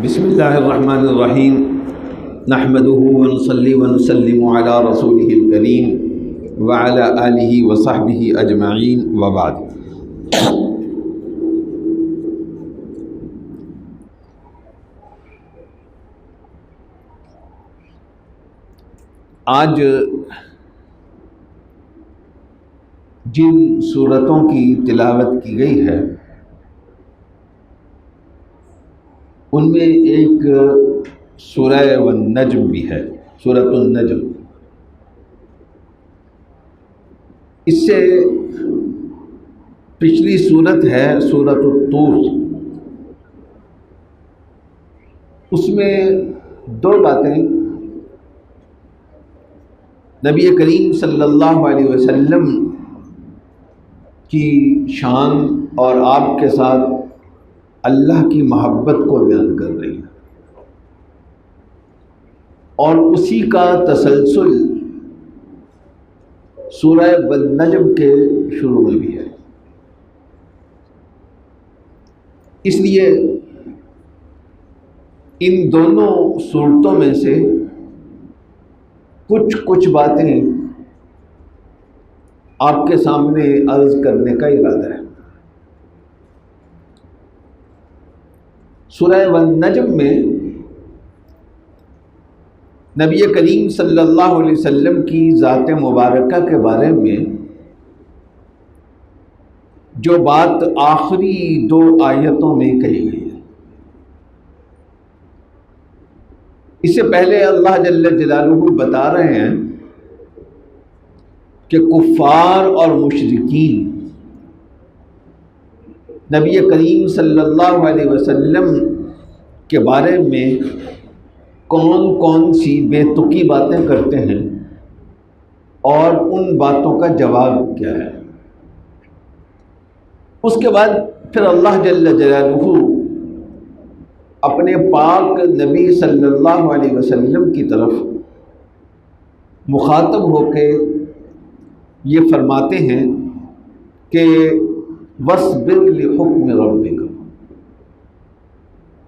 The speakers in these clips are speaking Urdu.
بسم اللہ الرحمن الرحیم نحمده ونصلی ونسلم علی رسولہ الکریم وعلی آلہ وصحبہ اجمعین وبعد۔ آج جن سورتوں کی تلاوت کی گئی ہے ان میں ایک سورہ والنجم بھی ہے، سورۃ النجم۔ اس سے پچھلی سورت ہے سورۃ الطور، اس میں دو باتیں نبی کریم صلی اللہ علیہ وسلم کی شان اور آپ کے ساتھ اللہ کی محبت کو بیان کر رہی ہے، اور اسی کا تسلسل سورہ والنجم کے شروع میں بھی ہے۔ اس لیے ان دونوں صورتوں میں سے کچھ باتیں آپ کے سامنے عرض کرنے کا ارادہ ہے۔ سورہ والنجم میں نبی کریم صلی اللہ علیہ وسلم کی ذات مبارکہ کے بارے میں جو بات آخری دو آیتوں میں کہی گئی ہے، اس سے پہلے اللہ جل جلالہ بتا رہے ہیں کہ کفار اور مشرکین نبی کریم صلی اللہ علیہ وسلم کے بارے میں کون کون سی بے تکی باتیں کرتے ہیں اور ان باتوں کا جواب کیا ہے۔ اس کے بعد پھر اللہ جل جلالہ اپنے پاک نبی صلی اللہ علیہ وسلم کی طرف مخاطب ہو کے یہ فرماتے ہیں کہ وَاصْبِرْ لِحُکْمِ رَبِّکَ،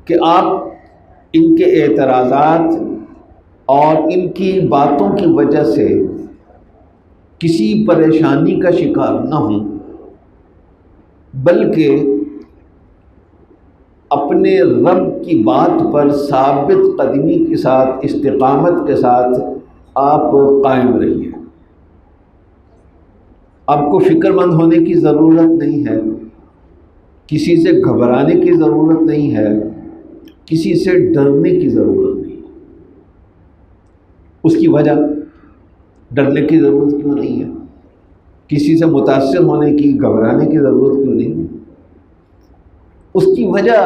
کہ آپ ان کے اعتراضات اور ان کی باتوں کی وجہ سے کسی پریشانی کا شکار نہ ہوں، بلکہ اپنے رب کی بات پر ثابت قدمی کے ساتھ، استقامت کے ساتھ آپ قائم رہیے۔ آپ کو فکر مند ہونے کی ضرورت نہیں ہے، کسی سے گھبرانے کی ضرورت نہیں ہے، کسی سے ڈرنے کی ضرورت نہیں۔ اس کی وجہ ڈرنے کی ضرورت کیوں نہیں ہے؟ کسی سے متاثر ہونے کی، گھبرانے کی ضرورت کیوں نہیں ہے؟ اس کی وجہ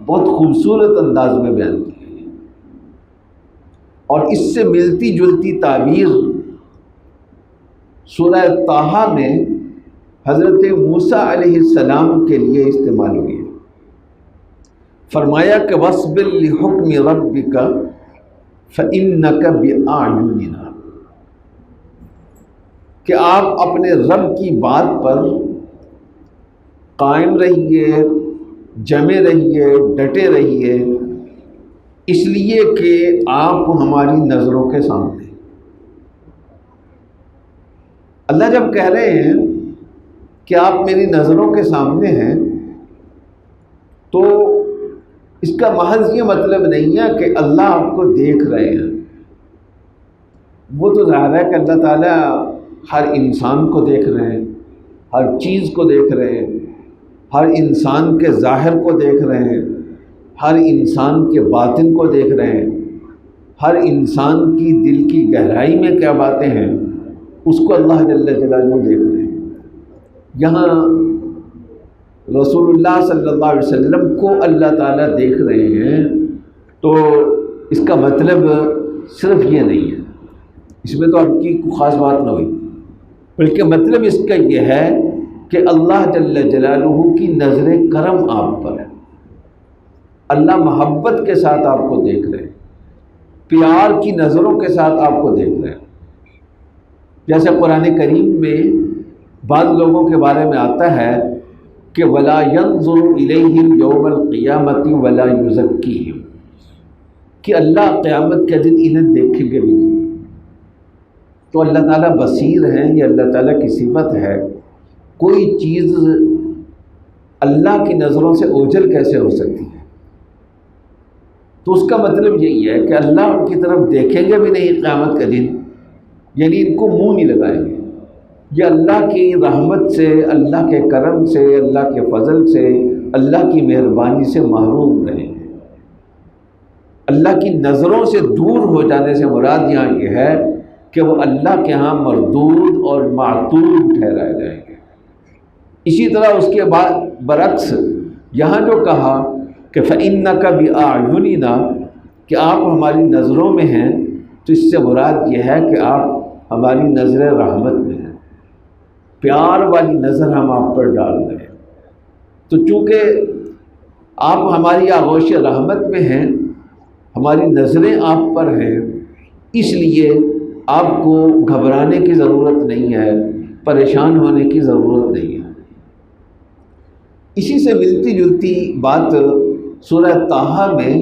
بہت خوبصورت انداز میں بیان کی گئی ہے، اور اس سے ملتی جلتی تعبیر سورہ طٰہٰ میں حضرت موسیٰ علیہ السلام کے لیے استعمال ہوئی ہے۔ فرمایا کہ وَاصْبِرْ لِحُکْمِ رَبِّکَ فَإِنَّکَ بِأَعْیُنِنَا، کہ آپ اپنے رب کی بات پر قائم رہیے، جمے رہیے، ڈٹے رہیے، اس لیے کہ آپ ہماری نظروں کے سامنے۔ اللہ جب کہہ رہے ہیں کہ آپ میری نظروں کے سامنے ہیں، تو اس کا محض یہ مطلب نہیں ہے کہ اللہ آپ کو دیکھ رہے ہیں۔ وہ تو ظاہر ہے کہ اللہ تعالیٰ ہر انسان کو دیکھ رہے ہیں، ہر چیز کو دیکھ رہے ہیں، ہر انسان کے ظاہر کو دیکھ رہے ہیں، ہر انسان کے باطن کو دیکھ رہے ہیں، ہر انسان کی دل کی گہرائی میں کیا باتیں ہیں اس کو اللہ جل جلالہ دیکھ رہے ہیں۔ یہاں رسول اللہ صلی اللہ علیہ وسلم کو اللہ تعالیٰ دیکھ رہے ہیں، تو اس کا مطلب صرف یہ نہیں ہے، اس میں تو آپ کی کوئی خاص بات نہ ہوئی، بلکہ مطلب اس کا یہ ہے کہ اللہ جل جلالہ کی نظر کرم آپ پر ہے۔ اللہ محبت کے ساتھ آپ کو دیکھ رہے ہیں، پیار کی نظروں کے ساتھ آپ کو دیکھ رہے ہیں۔ جیسے قرآن کریم میں بعض لوگوں کے بارے میں آتا ہے کہ وَلَا يَنظُرُ إِلَيْهِمْ يَوْمَ الْقِيَامَةِ وَلَا يُزَكِّيهِمْ، کہ اللہ قیامت کے دن انہیں دیکھیں گے بھی نہیں۔ تو اللہ تعالیٰ بصیر ہیں، یہ اللہ تعالیٰ کی صفت ہے۔ کوئی چیز اللہ کی نظروں سے اوجھل کیسے ہو سکتی ہے؟ تو اس کا مطلب یہی ہے کہ اللہ ان کی طرف دیکھیں گے بھی نہیں قیامت کے دن، یعنی ان کو منہ نہیں لگائیں گے۔ یہ اللہ کی رحمت سے، اللہ کے کرم سے، اللہ کے فضل سے، اللہ کی مہربانی سے محروم رہیں گے۔ اللہ کی نظروں سے دور ہو جانے سے مراد یہاں یہ ہے کہ وہ اللہ کے ہاں مردود اور معتوب ٹھہرائے جائیں گے۔ اسی طرح اس کے بعد برعکس یہاں جو کہا کہ فَإِنَّكَ بِأَعْيُنِنَا، کہ آپ ہماری نظروں میں ہیں، تو اس سے مراد یہ ہے کہ آپ ہماری نظر رحمت میں ہیں، پیار والی نظر ہم آپ پر ڈال رہے ہیں۔ تو چونکہ آپ ہماری آغوش رحمت میں ہیں، ہماری نظریں آپ پر ہیں، اس لیے آپ کو گھبرانے کی ضرورت نہیں ہے، پریشان ہونے کی ضرورت نہیں ہے۔ اسی سے ملتی جلتی بات سورہ طٰہٰ میں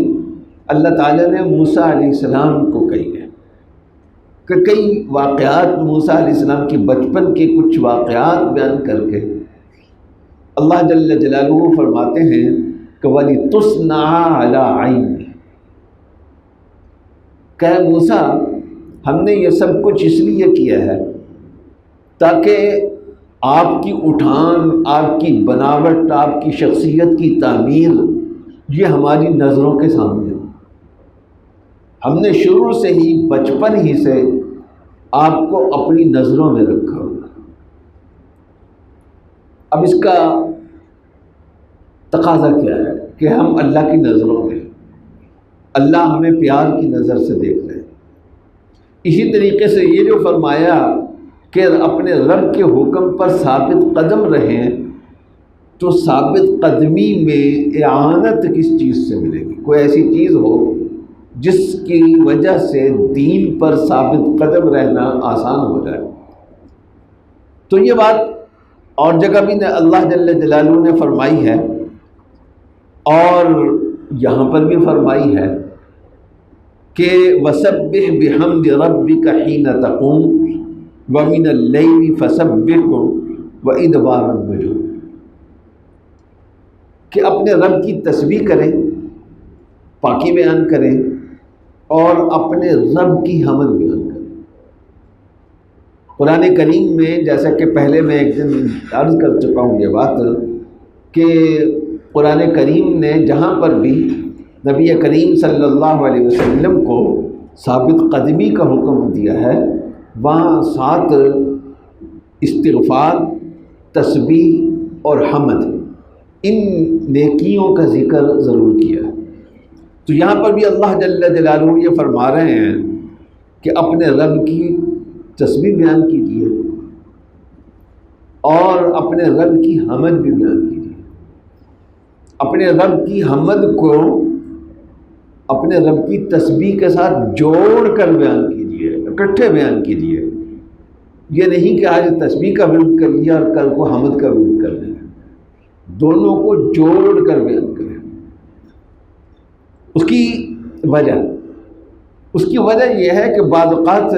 اللہ تعالیٰ نے موسیٰ علیہ السلام کو کہی ہے کہ کئی واقعات موسیٰ علیہ السلام کی بچپن کے کچھ واقعات بیان کر کے اللہ جل جلالہ فرماتے ہیں کہ وَلِتُصْنَعَ عَلَىٰ عَيْنِي، کہ موسیٰ ہم نے یہ سب کچھ اس لیے کیا ہے تاکہ آپ کی اٹھان، آپ کی بناوٹ، آپ کی شخصیت کی تعمیر یہ ہماری نظروں کے سامنے ہو۔ ہم نے شروع سے ہی، بچپن ہی سے آپ کو اپنی نظروں میں رکھا ہوا۔ اب اس کا تقاضا کیا ہے کہ ہم اللہ کی نظروں میں، اللہ ہمیں پیار کی نظر سے دیکھ رہے ہیں۔ اسی طریقے سے یہ جو فرمایا کہ اپنے رب کے حکم پر ثابت قدم رہیں، تو ثابت قدمی میں اعانت کس چیز سے ملے گی؟ کوئی ایسی چیز ہو جس کی وجہ سے دین پر ثابت قدم رہنا آسان ہو جائے۔ تو یہ بات اور جگہ بھی اللہ جل جلالہ نے فرمائی ہے، اور یہاں پر بھی فرمائی ہے کہ وَسَبِّحْ بِحَمْدِ رَبِّكَ حِينَ تَقُومُ وَمِنَ اللَّيْلِ فَسَبِّحْهُ وَإِدْبَارَ النُّجُومِ، کہ اپنے رب کی تسبیح کریں، پاکی بیان کریں، اور اپنے رب کی حمد بیان کریں۔ قرآن کریم میں، جیسا کہ پہلے میں ایک دن عرض کر چکا ہوں یہ بات، کہ قرآن کریم نے جہاں پر بھی نبی کریم صلی اللہ علیہ وسلم کو ثابت قدمی کا حکم دیا ہے، وہاں ساتھ استغفار، تسبیح اور حمد، ان نیکیوں کا ذکر ضرور کیا ہے۔ تو یہاں پر بھی اللہ جل جلالہ یہ فرما رہے ہیں کہ اپنے رب کی تسبیح بیان کیجیے اور اپنے رب کی حمد بھی بیان کیجیے۔ اپنے رب کی حمد کو اپنے رب کی تسبیح کے ساتھ جوڑ کر بیان کیجیے، اکٹھے بیان کیجیے۔ یہ نہیں کہ آج تسبیح کا ورد کر لیا اور کل کو حمد کا ورد کر لیا، دونوں کو جوڑ کر بیان کریں۔ اس کی وجہ یہ ہے کہ بعض اوقات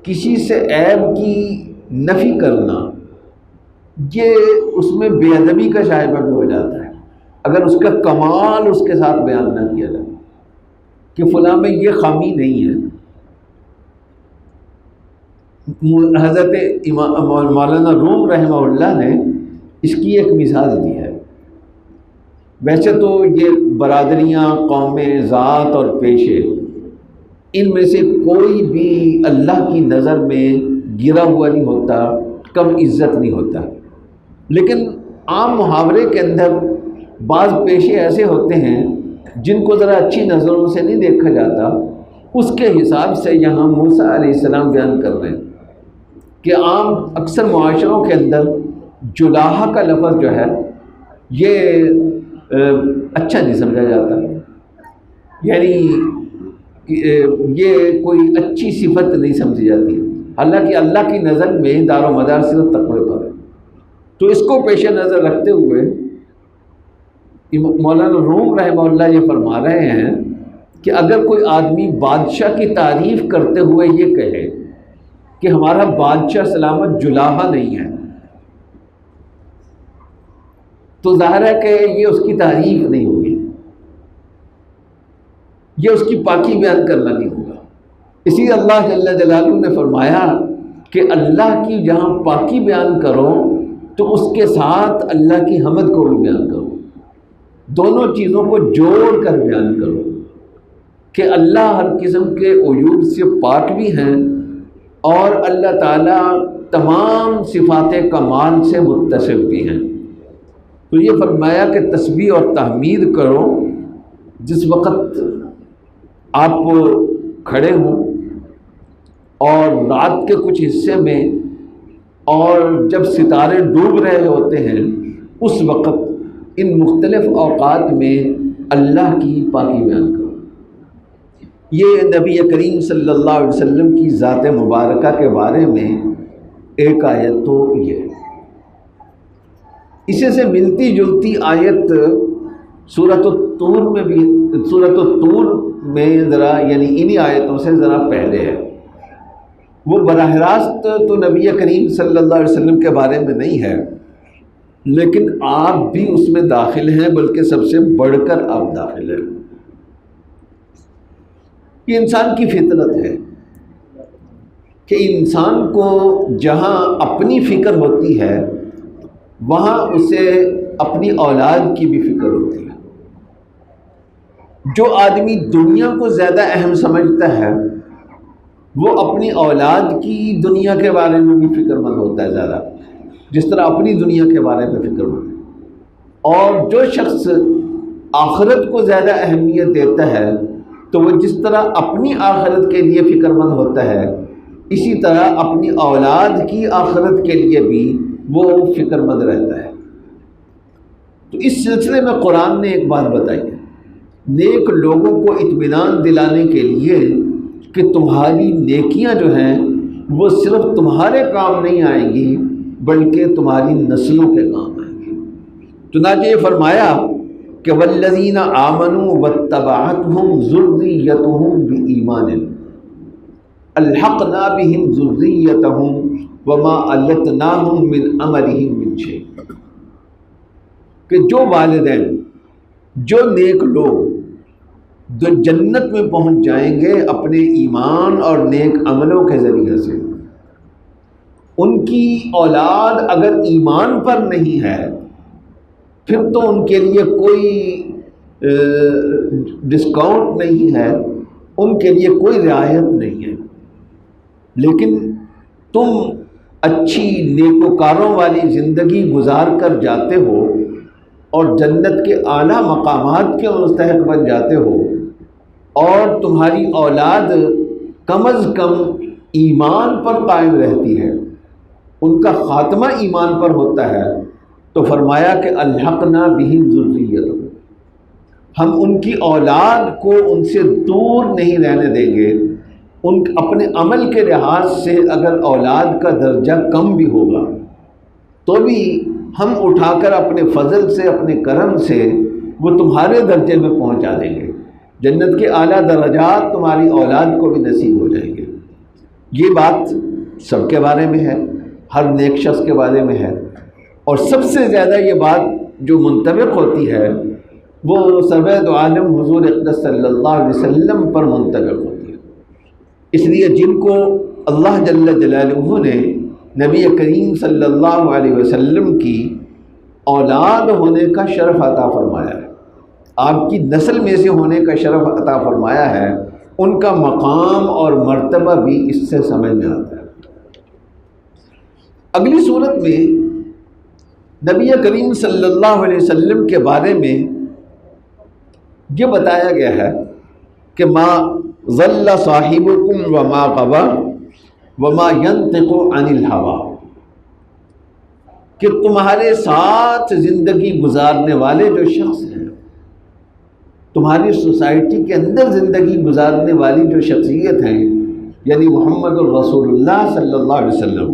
کسی سے عیب کی نفی کرنا، یہ اس میں بے ادبی کا شائبہ بھی ہو جاتا ہے اگر اس کا کمال اس کے ساتھ بیان نہ کیا جائے کہ فلاں میں یہ خامی نہیں ہے۔ حضرت مولانا روم رحمہ اللہ نے اس کی ایک مثال دی ہے۔ ویسے تو یہ برادریاں، قومیں، ذات اور پیشے، ان میں سے کوئی بھی اللہ کی نظر میں گرا ہوا نہیں ہوتا، کم عزت نہیں ہوتا، لیکن عام محاورے کے اندر بعض پیشے ایسے ہوتے ہیں جن کو ذرا اچھی نظروں سے نہیں دیکھا جاتا۔ اس کے حساب سے یہاں موسیٰ علیہ السلام بیان کر رہے ہیں کہ عام اکثر معاشروں کے اندر جلاحہ کا لفظ جو ہے یہ اچھا نہیں سمجھا جاتا، یعنی یہ کوئی اچھی صفت نہیں سمجھی جاتی، حالانکہ اللہ کی نظر میں دار و مدار صرف تقوی پر ہے۔ تو اس کو پیش نظر رکھتے ہوئے مولانا روم رحمہ اللہ یہ فرما رہے ہیں کہ اگر کوئی آدمی بادشاہ کی تعریف کرتے ہوئے یہ کہے کہ ہمارا بادشاہ سلامت جلاحہ نہیں ہے، تو ظاہر ہے کہ یہ اس کی تعریف نہیں ہوگی، یہ اس کی پاکی بیان کرنا نہیں ہوگا۔ اسی لیے اللہ جل جلالہ نے فرمایا کہ اللہ کی جہاں پاکی بیان کرو تو اس کے ساتھ اللہ کی حمد کو بھی بیان کرو، دونوں چیزوں کو جوڑ کر بیان کرو کہ اللہ ہر قسم کے عیوب سے پاک بھی ہیں اور اللہ تعالیٰ تمام صفات کمال سے متصف بھی ہیں۔ تو یہ فرمایا کہ تسبیح اور تحمید کرو جس وقت آپ کھڑے ہوں اور رات کے کچھ حصے میں اور جب ستارے ڈوب رہے ہوتے ہیں اس وقت ان مختلف اوقات میں اللہ کی پاکی بیان کرو۔ یہ نبی کریم صلی اللہ علیہ وسلم کی ذات مبارکہ کے بارے میں ایک آیت تو یہ ہے۔ اسے سے ملتی جلتی آیت سورۃ الطور میں ذرا یعنی انہی آیتوں سے ذرا پہلے ہے، وہ براہ راست تو نبی کریم صلی اللہ علیہ وسلم کے بارے میں نہیں ہے، لیکن آپ بھی اس میں داخل ہیں، بلکہ سب سے بڑھ کر آپ داخل ہیں۔ یہ انسان کی فطرت ہے کہ انسان کو جہاں اپنی فکر ہوتی ہے وہاں اسے اپنی اولاد کی بھی فکر ہوتی ہے۔ جو آدمی دنیا کو زیادہ اہم سمجھتا ہے وہ اپنی اولاد کی دنیا کے بارے میں بھی فکر مند ہوتا ہے زیادہ، جس طرح اپنی دنیا کے بارے میں فکر مند ہے۔ اور جو شخص آخرت کو زیادہ اہمیت دیتا ہے تو وہ جس طرح اپنی آخرت کے لیے فکر مند ہوتا ہے اسی طرح اپنی اولاد کی آخرت کے لیے بھی وہ فکر مند رہتا ہے۔ تو اس سلسلے میں قرآن نے ایک بات بتائی ہے، نیک لوگوں کو اطمینان دلانے کے لیے کہ تمہاری نیکیاں جو ہیں وہ صرف تمہارے کام نہیں آئیں گی بلکہ تمہاری نسلوں کے کام آئیں گی۔ چنانچہ یہ فرمایا کہ والذین آمنوا واتبعتهم ذریتهم بإیمان الحقنا بهم ذریتهم وما التناهم من عملهم من شیء، کہ جو والدین، جو نیک لوگ جو جنت میں پہنچ جائیں گے اپنے ایمان اور نیک عملوں کے ذریعے سے، ان کی اولاد اگر ایمان پر نہیں ہے پھر تو ان کے لیے کوئی ڈسکاؤنٹ نہیں ہے، ان کے لیے کوئی رعایت نہیں ہے، لیکن تم اچھی نیکوکاروں والی زندگی گزار کر جاتے ہو اور جنت کے اعلیٰ مقامات کے مستحق بن جاتے ہو، اور تمہاری اولاد کم از کم ایمان پر قائم رہتی ہے، ان کا خاتمہ ایمان پر ہوتا ہے، تو فرمایا کہ الحقنا بہم ذریتہم، ہم ان کی اولاد کو ان سے دور نہیں رہنے دیں گے۔ ان اپنے عمل کے لحاظ سے اگر اولاد کا درجہ کم بھی ہوگا تو بھی ہم اٹھا کر اپنے فضل سے، اپنے کرم سے وہ تمہارے درجے میں پہنچا دیں گے، جنت کے اعلیٰ درجات تمہاری اولاد کو بھی نصیب ہو جائیں گے۔ یہ بات سب کے بارے میں ہے، ہر نیک شخص کے بارے میں ہے، اور سب سے زیادہ یہ بات جو منطبق ہوتی ہے وہ سرور عالم حضور اقدس صلی اللہ علیہ وسلم پر منطبق ہوتی ہے۔ اس لیے جن کو اللہ جل جلالہ نے نبی کریم صلی اللہ علیہ وسلم کی اولاد ہونے کا شرف عطا فرمایا ہے، آپ کی نسل میں سے ہونے کا شرف عطا فرمایا ہے، ان کا مقام اور مرتبہ بھی اس سے سمجھ میں آتا ہے۔ اگلی صورت میں نبی کریم صلی اللہ علیہ وسلم کے بارے میں یہ بتایا گیا ہے کہ ما ضل صاحبکم وما غوی وما ينطق عن الهوى، کہ تمہارے ساتھ زندگی گزارنے والے جو شخص ہیں، تمہاری سوسائٹی کے اندر زندگی گزارنے والی جو شخصیت ہیں، یعنی محمد الرسول اللہ صلی اللہ علیہ وسلم،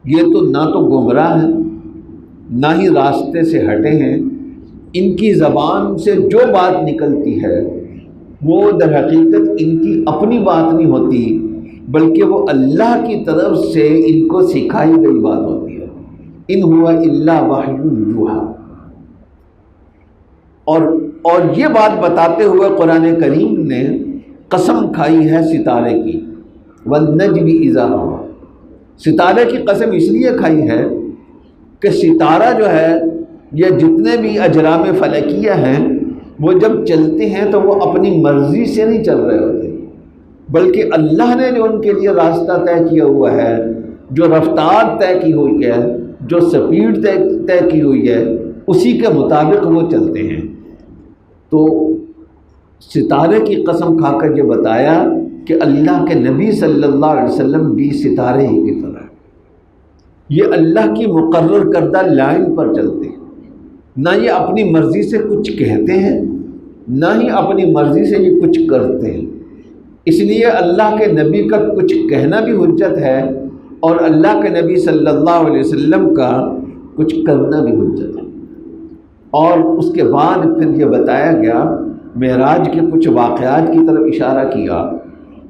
یہ تو نہ تو گمراہ ہیں نہ ہی راستے سے ہٹے ہیں، ان کی زبان سے جو بات نکلتی ہے وہ در حقیقت ان کی اپنی بات نہیں ہوتی، بلکہ وہ اللہ کی طرف سے ان کو سکھائی گئی بات ہوتی ہے۔ ان ہوا الا وحی یوحی۔ اور یہ بات بتاتے ہوئے قرآن کریم نے قسم کھائی ہے ستارے کی، والنجم اذا ہوا۔ ستارے کی قسم اس لیے کھائی ہے کہ ستارہ جو ہے، یہ جتنے بھی اجرام فلکیہ ہیں، وہ جب چلتے ہیں تو وہ اپنی مرضی سے نہیں چل رہے ہوتے، بلکہ اللہ نے جو ان کے لیے راستہ طے کیا ہوا ہے، جو رفتار طے کی ہوئی ہے، جو سپیڈ طے کی ہوئی ہے، اسی کے مطابق وہ چلتے ہیں۔ تو ستارے کی قسم کھا کر یہ بتایا کہ اللہ کے نبی صلی اللہ علیہ وسلم بھی ستارے ہی کی طرح، یہ اللہ کی مقرر کردہ لائن پر چلتے ہیں، نہ یہ اپنی مرضی سے کچھ کہتے ہیں، نہ ہی اپنی مرضی سے یہ کچھ کرتے ہیں۔ اس لیے اللہ کے نبی کا کچھ کہنا بھی حجت ہے، اور اللہ کے نبی صلی اللہ علیہ وسلم کا کچھ کرنا بھی حجت ہے۔ اور اس کے بعد پھر یہ بتایا گیا، معراج کے کچھ واقعات کی طرف اشارہ کیا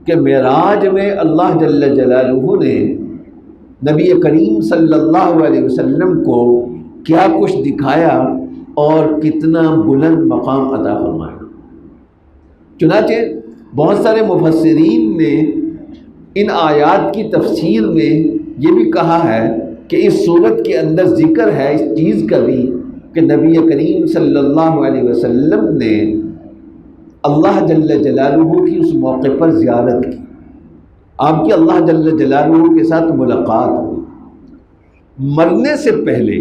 کہ معراج میں اللہ جل جلالہ نے نبی کریم صلی اللہ علیہ وسلم کو کیا کچھ دکھایا اور کتنا بلند مقام عطا فرمایا۔ چنانچہ بہت سارے مفسرین نے ان آیات کی تفسیر میں یہ بھی کہا ہے کہ اس صورت کے اندر ذکر ہے اس چیز کا بھی کہ نبی کریم صلی اللہ علیہ وسلم نے اللہ جل جلالہ کی اس موقع پر زیارت کی، آپ کی اللہ جل جلالہ کے ساتھ ملاقات ہوئی۔ مرنے سے پہلے،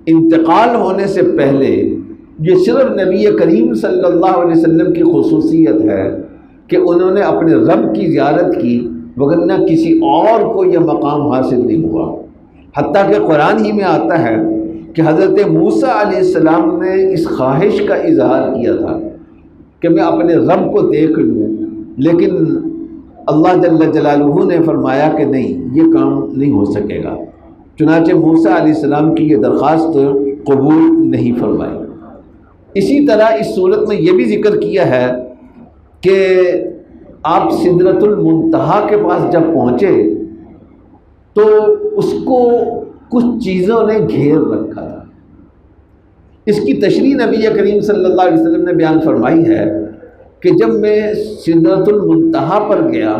انتقال ہونے سے پہلے، یہ صرف نبی کریم صلی اللہ علیہ وسلم کی خصوصیت ہے کہ انہوں نے اپنے رب کی زیارت کی، وگرنہ کسی اور کو یہ مقام حاصل نہیں ہوا۔ حتیٰ کہ قرآن ہی میں آتا ہے کہ حضرت موسیٰ علیہ السلام نے اس خواہش کا اظہار کیا تھا کہ میں اپنے رب کو دیکھ لوں، لیکن اللہ جل جلالہ نے فرمایا کہ نہیں، یہ کام نہیں ہو سکے گا۔ چنانچہ موسیٰ علیہ السلام کی یہ درخواست قبول نہیں فرمائی۔ اسی طرح اس صورت میں یہ بھی ذکر کیا ہے کہ آپ سدرۃ المنتہا کے پاس جب پہنچے تو اس کو کچھ چیزوں نے گھیر رکھا تھا۔ اس کی تشریح نبی کریم صلی اللہ علیہ وسلم نے بیان فرمائی ہے کہ جب میں سدرۃ المنتہا پر گیا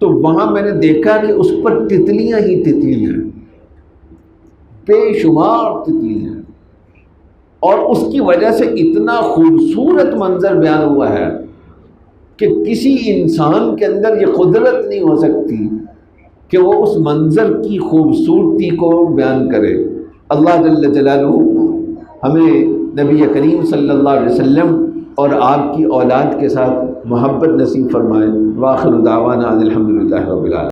تو وہاں میں نے دیکھا کہ اس پر تتلیاں ہی تتلیاں ہیں، بے شمار تتلیاں، اور اس کی وجہ سے اتنا خوبصورت منظر بیان ہوا ہے کہ کسی انسان کے اندر یہ قدرت نہیں ہو سکتی کہ وہ اس منظر کی خوبصورتی کو بیان کرے۔ اللہ جل جلالہ ہمیں نبی کریم صلی اللہ علیہ وسلم اور آپ کی اولاد کے ساتھ محبت نصیب فرمائے۔ وآخر دعوانا ان الحمد للہ رب العالمین۔